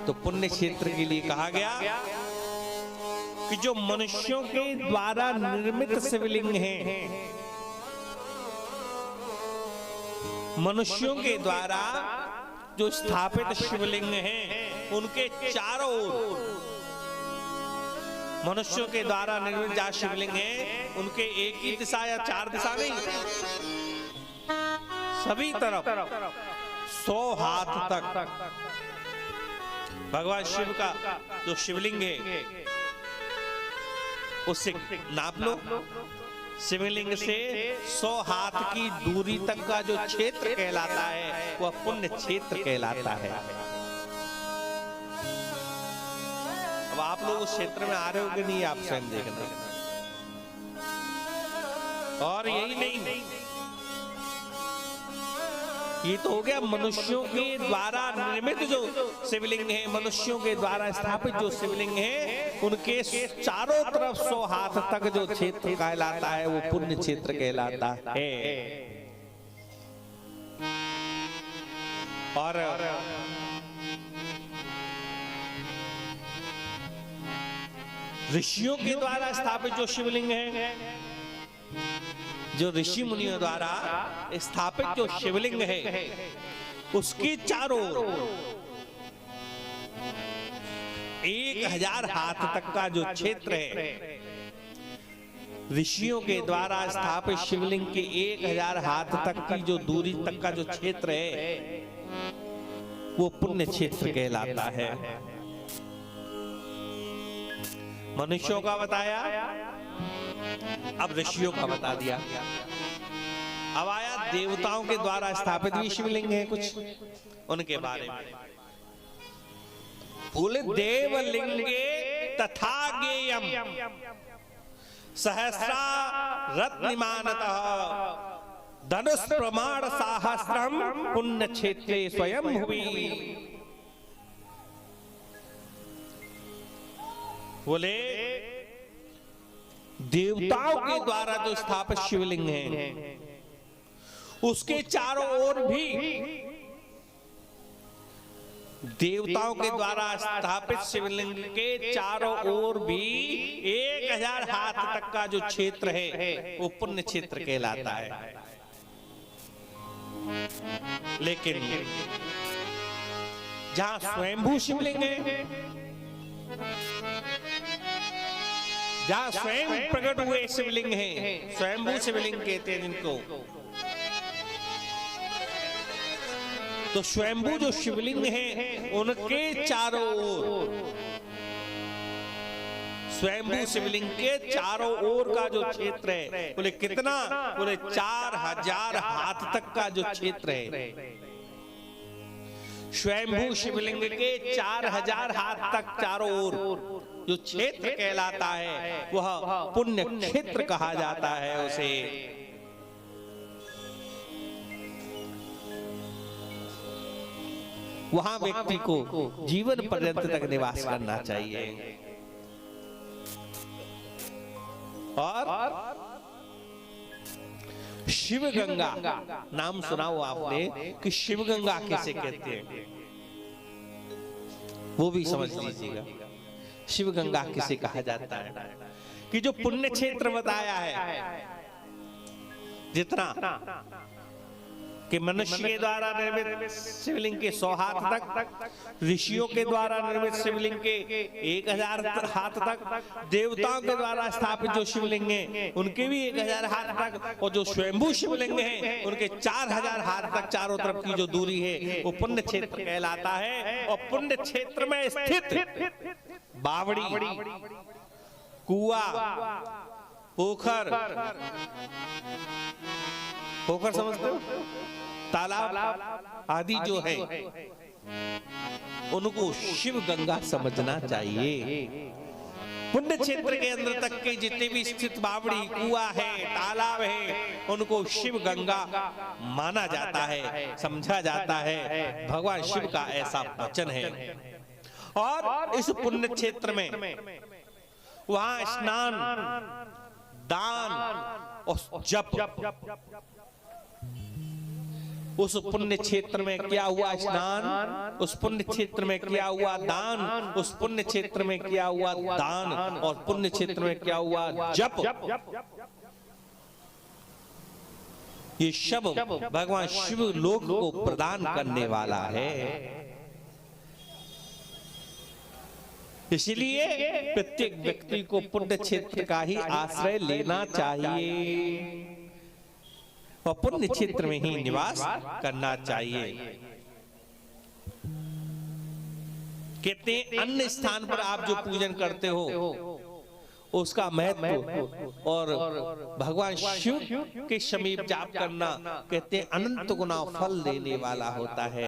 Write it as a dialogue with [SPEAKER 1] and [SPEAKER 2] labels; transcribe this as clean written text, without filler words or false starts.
[SPEAKER 1] तो पुण्य क्षेत्र के लिए कहा गया कि जो मनुष्यों के द्वारा निर्मित शिवलिंग हैं, मनुष्यों के द्वारा जो स्थापित शिवलिंग हैं, उनके चारों ओर, मनुष्यों के द्वारा निर्मित जो शिवलिंग हैं, उनके एक ही दिशा या चार दिशा नहीं, सभी तरफ 100 हाथ तक भगवान शिव का जो शिवलिंग है उससे नाप लो। शिवलिंग से 100 हाथ की दूरी तक का जो क्षेत्र कहलाता है वह पुण्य क्षेत्र कहलाता है। अब आप लोग उस क्षेत्र में आ रहे हो कि नहीं, आप स्वयं देखना। और यही नहीं, ये तो हो गया मनुष्यों के द्वारा निर्मित जो शिवलिंग है, मनुष्यों के द्वारा स्थापित जो शिवलिंग है, उनके चारों तरफ 100 हाथ तक जो क्षेत्र कहलाता है वो पुण्य क्षेत्र कहलाता है। और ऋषियों के द्वारा स्थापित जो शिवलिंग है, जो ऋषि मुनियों द्वारा स्थापित जो शिवलिंग है, उसके चारों 1000 हाथ तक का जो क्षेत्र है, ऋषियों के द्वारा स्थापित शिवलिंग के 1000 हाथ तक की जो दूरी तक का जो क्षेत्र है वो पुण्य क्षेत्र कहलाता है। मनुष्यों का बताया, अब ऋषियों का बता दिया। अब आया देवताओं के द्वारा स्थापित भी शिवलिंग है कुछ, उनके बारे में बोले, देवलिंगे तथा गेयम सहस्रा रत्निमानतः धनुष प्रमाण सहस्रम पुण्य क्षेत्रे स्वयं हुई। बोले देवताओं के द्वारा जो स्थापित शिवलिंग है, उसके चारों ओर भी देवताओं के द्वारा स्थापित शिवलिंग के चारों ओर भी 1000 हाथ तक का जो क्षेत्र है वो पुण्य क्षेत्र कहलाता है। लेकिन जहां स्वयंभू शिवलिंग है, जहां स्वयं प्रकट हुए शिवलिंग है, स्वयंभू शिवलिंग कहते हैं जिनको, तो स्वयंभू जो शिवलिंग है उनके चारों ओर, स्वयंभू शिवलिंग के चारों ओर का जो क्षेत्र है, बोले कितना, बोले 4000 हाथ तक का जो क्षेत्र है, स्वयंभू शिवलिंग के 4000 हाथ तक चारों ओर जो क्षेत्र कहलाता है वह पुण्य क्षेत्र कहा जाता है उसे। वहां व्यक्ति को जीवन पर्यंत तक निवास करना चाहिए। और शिव गंगा नाम सुना हो आपने कि शिव गंगा किसे कहते हैं, वो भी समझ लीजिएगा। शिव गंगा किसे कहा जाता है कि जो पुण्य क्षेत्र बताया है, जितना कि मनुष्य के द्वारा निर्मित शिवलिंग के 100 हाथ तक, ऋषियों के द्वारा निर्मित शिवलिंग के 1000 हाथ तक, देवताओं के द्वारा स्थापित जो शिवलिंग है उनके भी 1000 हाथ तक, और जो स्वयंभू शिवलिंग है उनके 4000 हाथ तक चारों तरफ की जो दूरी है वो पुण्य क्षेत्र कहलाता है। और पुण्य क्षेत्र में स्थित बावड़ी, कुआं, पोखर, पोखर समझते हो, तालाब आदि जो है उनको शिव गंगा समझना चाहिए। पुण्य क्षेत्र के अंदर तक के जितने भी स्थित बावड़ी, कुआं है, तालाब है, उनको शिव गंगा माना जाता है, समझा जाता है। भगवान शिव का ऐसा वचन है। और इस पुण्य क्षेत्र में वहां स्नान, दान और जप उस पुण्य क्षेत्र में किया हुआ स्नान, उस पुण्य क्षेत्र में किया हुआ दान, उस पुण्य क्षेत्र में किया हुआ दान और पुण्य क्षेत्र में किया हुआ जप, ये सब भगवान शिव लोक को प्रदान करने वाला है। इसलिए प्रत्येक व्यक्ति को पुण्य क्षेत्र का ही आश्रय लेना चाहिए और पुण्य क्षेत्र में ही निवास करना चाहिए। कहते हैं अन्य स्थान पर आप जो पूजन करते हो उसका महत्व और भगवान शिव के समीप जाप करना कहते हैं अनंत गुना फल देने वाला होता है।